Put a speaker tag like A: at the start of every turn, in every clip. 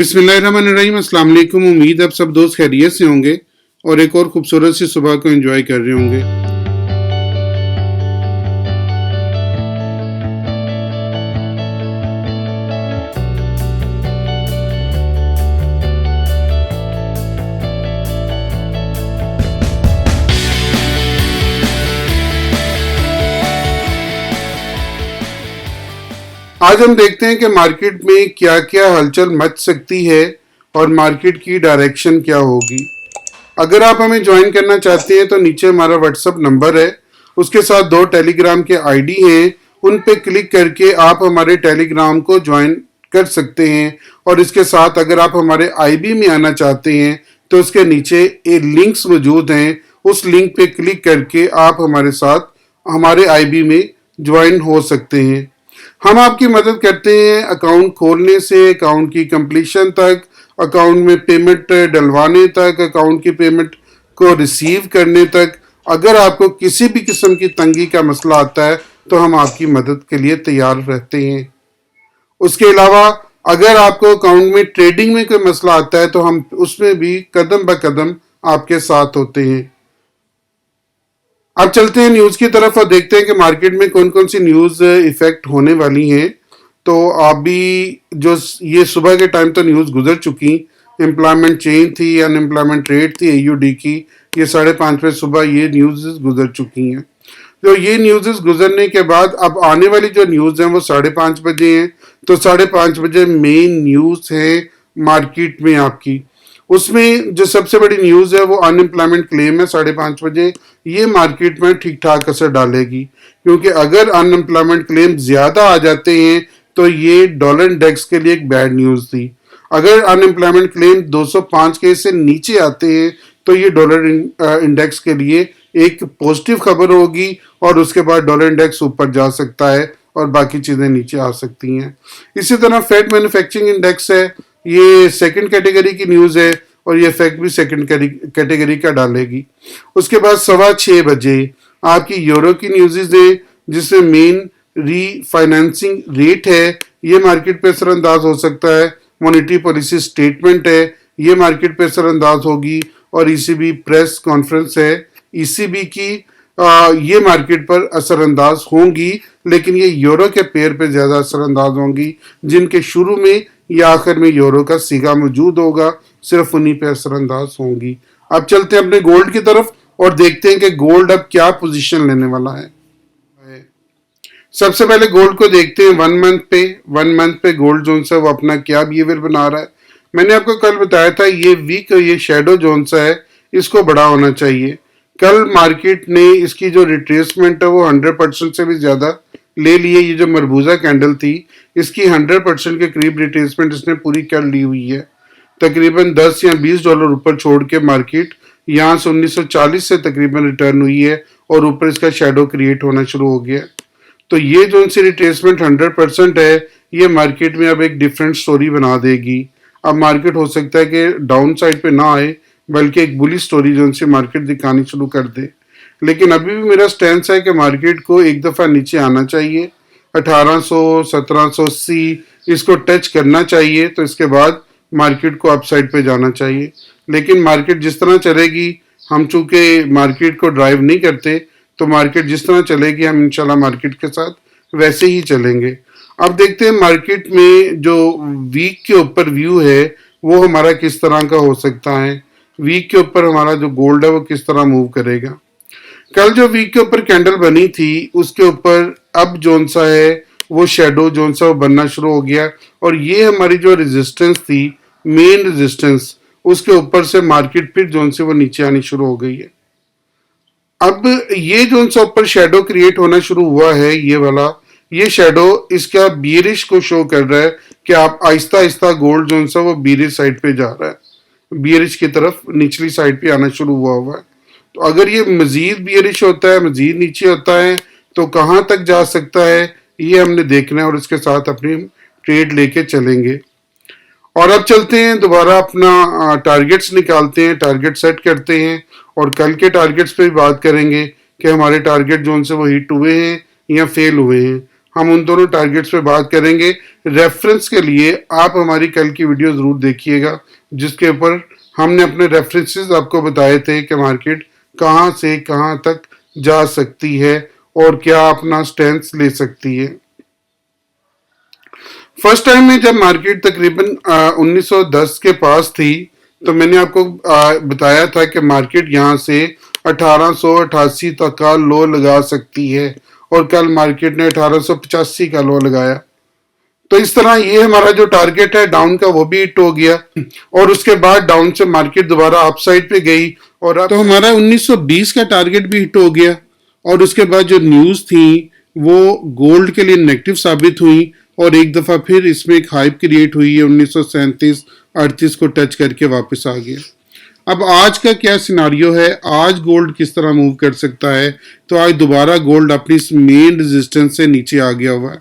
A: बिस्मिल्लाहिर्रहमानिर्रहीम। अस्सलाम वालेकुम। उम्मीद आप सब दोस्त खैरियत से होंगे और एक और खूबसूरत सी सुबह को एंजॉय कर रहे होंगे। आज हम देखते हैं कि मार्केट में क्या क्या हलचल मच सकती है और मार्केट की डायरेक्शन क्या होगी। अगर आप हमें ज्वाइन करना चाहते हैं तो नीचे हमारा व्हाट्सअप नंबर है, उसके साथ 2 टेलीग्राम के आईडी हैं, उन पे क्लिक करके आप हमारे टेलीग्राम को ज्वाइन कर सकते हैं। और इसके साथ अगर आप हमारे आईबी में आना चाहते हैं तो उसके नीचे एक लिंक्स मौजूद हैं, उस लिंक पे क्लिक करके आप हमारे साथ हमारे आईबी में ज्वाइन हो सकते हैं। हम आपकी मदद करते हैं अकाउंट खोलने से अकाउंट की कंप्लीशन तक, अकाउंट में पेमेंट डलवाने तक, अकाउंट की पेमेंट को रिसीव करने तक। अगर आपको किसी भी किस्म की तंगी का मसला आता है तो हम आपकी मदद के लिए तैयार रहते हैं। उसके अलावा अगर आपको अकाउंट में ट्रेडिंग में कोई मसला आता है तो हम उसमें भी कदम ब कदम आपके साथ होते हैं। अब चलते हैं न्यूज की तरफ और देखते हैं कि मार्केट में कौन कौन सी न्यूज इफेक्ट होने वाली हैं। तो अभी जो ये सुबह के टाइम तो न्यूज गुजर चुकी, एम्प्लॉयमेंट चेंज थी, अनएम्प्लॉयमेंट रेट थी एयूडी की, ये 5:30 बजे सुबह ये न्यूज गुजर चुकी हैं। तो ये न्यूज़ गुजरने के बाद अब आने वाली जो न्यूज़ हैं वो 5:30 बजे हैं। तो 5:30 बजे मेन न्यूज़ है मार्केट में आपकी। उसमें जो सबसे बड़ी न्यूज़ है वो अनएम्प्लॉयमेंट क्लेम है 5:30 बजे। ये मार्केट में ठीक ठाक असर डालेगी, क्योंकि अगर अनएम्प्लॉयमेंट क्लेम ज़्यादा आ जाते हैं तो ये डॉलर इंडेक्स के लिए एक बैड न्यूज़ थी। अगर अनएम्प्लॉयमेंट क्लेम 205 के से नीचे आते हैं तो ये डॉलर इंडेक्स के लिए एक पॉजिटिव खबर होगी और उसके बाद डॉलर इंडेक्स ऊपर जा सकता है और बाकी चीज़ें नीचे आ सकती हैं। इसी तरह फेड मैन्युफैक्चरिंग इंडेक्स है, ये सेकंड कैटेगरी की न्यूज़ है और ये इफेक्ट भी सेकंड कैटेगरी का डालेगी। उसके बाद 6:15 बजे आपकी यूरो की न्यूज़ है, जिसमें मेन रीफाइनेंसिंग रेट है, ये मार्केट पे असरअंदाज हो सकता है। मॉनेटरी पॉलिसी स्टेटमेंट है, ये मार्केट पे असरअंदाज होगी। और ईसीबी प्रेस कॉन्फ्रेंस है ईसीबी की, ये मार्केट पर असरअंदाज होंगी, लेकिन ये यूरो के पेयर पे ज़्यादा असरअंदाज होंगी, जिनके शुरू में या आखिर में यूरो का सिगा मौजूद होगा, सिर्फ उन्हीं पे असरअंदाज होंगी। अब चलते हैं अपने गोल्ड की तरफ और देखते हैं कि गोल्ड अब क्या पोजीशन लेने वाला है। सबसे पहले गोल्ड को देखते हैं 1 मंथ पे गोल्ड जोन सा वो अपना क्या बिहेवियर बना रहा है। मैंने आपको कल बताया था ये वीक, ये शेडो जोन सा है, इसको बड़ा होना चाहिए। कल मार्केट ने इसकी जो रिट्रेसमेंट है वो 100% से भी ज़्यादा ले लिए। ये जो मरबूजा कैंडल थी इसकी 100% के करीब रिट्रेसमेंट इसने पूरी कर ली हुई है। तकरीबन 10 या 20 डॉलर ऊपर छोड़ के मार्केट यहाँ से 1940 से तकरीबन रिटर्न हुई है और ऊपर इसका शेडो क्रिएट होना शुरू हो गया। तो ये जो सी रिट्रेसमेंट 100% है, ये मार्केट में अब एक डिफरेंट स्टोरी बना देगी। अब मार्केट हो सकता है कि डाउन साइड पे ना आए, बल्कि एक बुली स्टोरी जो से मार्केट दिखानी शुरू कर दे। लेकिन अभी भी मेरा स्टैंस है कि मार्केट को एक दफ़ा नीचे आना चाहिए, 1800 1780 इसको टच करना चाहिए, तो इसके बाद मार्केट को अपसाइड पे जाना चाहिए। लेकिन मार्केट जिस तरह चलेगी, हम चूंकि मार्केट को ड्राइव नहीं करते, तो मार्केट जिस तरह चलेगी हम इंशाल्लाह मार्केट के साथ वैसे ही चलेंगे। अब देखते हैं मार्केट में जो वीक के ऊपर व्यू है वो हमारा किस तरह का हो सकता है। वीक के ऊपर हमारा जो गोल्ड है वो किस तरह मूव करेगा। कल जो वीक के ऊपर कैंडल बनी थी उसके ऊपर अब जोन सा है वो शेडो जोन सा वो बनना शुरू हो गया, और ये हमारी जो रेजिस्टेंस थी, मेन रेजिस्टेंस, उसके ऊपर से मार्केट फिर जोन से वो नीचे आनी शुरू हो गई है। अब ये जो सा ऊपर शेडो क्रिएट होना शुरू हुआ है, ये वाला ये शेडो इसका बीरिश को शो कर रहा है कि आप आहिस्ता आहिस्ता गोल्ड जोन सा वो बीरिश साइड पे जा रहा है, बीरिश की तरफ निचली साइड पे आना शुरू हुआ है। तो अगर ये मजीद बीरिश होता है, मजीद नीचे होता है, तो कहाँ तक जा सकता है ये हमने देखना है और इसके साथ अपनी ट्रेड लेके चलेंगे। और अब चलते हैं दोबारा अपना टारगेट्स निकालते हैं, टारगेट सेट करते हैं और कल के टारगेट्स पे भी बात करेंगे कि हमारे टारगेट जोन से वो हिट हुए हैं या फेल हुए हैं। हम उन दोनों टारगेट्स पे बात करेंगे। रेफरेंस के लिए आप हमारी कल की वीडियो जरूर देखिएगा, जिसके ऊपर हमने अपने रेफरेंसेस आपको बताए थे कि मार्केट कहां से कहां तक जा सकती है और क्या अपना स्टैंड ले सकती है। फर्स्ट टाइम में जब मार्केट तकरीबन 1910 के पास थी, तो मैंने आपको बताया था कि मार्केट यहां से 1888 तक का लो लगा सकती है, और कल मार्केट ने 1885 का लो लगाया। तो इस तरह ये हमारा जो टारगेट है डाउन का वो भी हिट हो गया, और उसके बाद डाउन से मार्केट दोबारा अप साइड पे गई, और अब तो हमारा 1920 का टारगेट भी हिट हो गया। और उसके बाद जो न्यूज थी वो गोल्ड के लिए नेगेटिव साबित हुई, और एक दफा फिर इसमें एक हाइप क्रिएट हुई है, 1937-38 को टच करके वापस आ गया। अब आज का क्या सिनारियो है, आज गोल्ड किस तरह मूव कर सकता है? तो आज दोबारा गोल्ड अपनी इस मेन रेजिस्टेंस से नीचे आ गया हुआ है।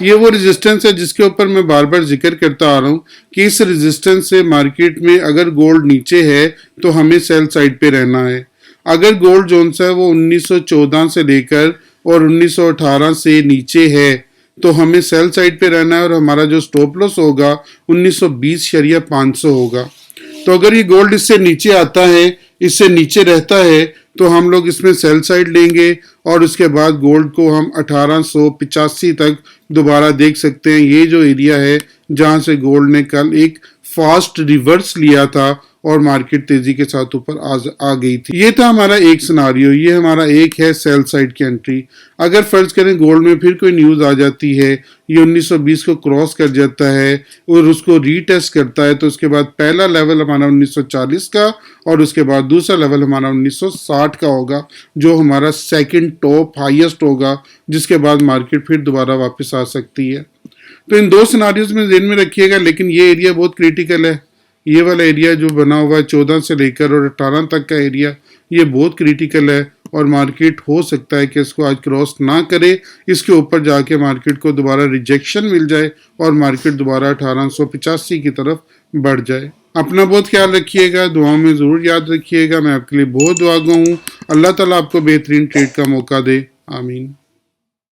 A: ये वो रेजिस्टेंस है जिसके ऊपर मैं बार बार जिक्र करता आ रहा हूँ कि इस रेजिस्टेंस से मार्केट में अगर गोल्ड नीचे है तो हमें सेल साइड पे रहना है। अगर गोल्ड जोन सा है वो 1914 से लेकर और 1918 से नीचे है तो हमें सेल साइड पे रहना है, और हमारा जो स्टॉप लॉस होगा 1920/500 होगा। तो अगर ये गोल्ड इससे नीचे आता है, इससे नीचे रहता है, तो हम लोग इसमें सेल साइड लेंगे, और उसके बाद गोल्ड को हम 1885 तक दोबारा देख सकते हैं। ये जो एरिया है जहां से गोल्ड ने कल एक फास्ट रिवर्स लिया था और मार्केट तेजी के साथ ऊपर आ गई थी। ये था हमारा एक सिनारियो, ये हमारा एक है सेल साइड की एंट्री। अगर फर्ज करें गोल्ड में फिर कोई न्यूज आ जाती है, ये 1920 को क्रॉस कर जाता है और उसको रीटेस्ट करता है, तो उसके बाद पहला लेवल हमारा 1940 का, और उसके बाद दूसरा लेवल हमारा 1960 का होगा, जो हमारा सेकंड टॉप हाईएस्ट होगा, जिसके बाद मार्केट फिर दोबारा वापस आ सकती है। तो इन दो सिनारियोज में ध्यान में रखिएगा, लेकिन ये एरिया बहुत क्रिटिकल है। ये वाला एरिया जो बना हुआ है 14 से लेकर और 18 तक का एरिया, ये बहुत क्रिटिकल है, और मार्केट हो सकता है कि इसको आज क्रॉस ना करे, इसके ऊपर जाके मार्केट को दोबारा रिजेक्शन मिल जाए और मार्केट दोबारा 1885 की तरफ बढ़ जाए। अपना बहुत ख्याल रखिएगा, दुआओं में ज़रूर याद रखिएगा। मैं आपके लिए बहुत दुआगो हूँ। अल्लाह ताला आपको बेहतरीन ट्रेड का मौका दे। आमीन।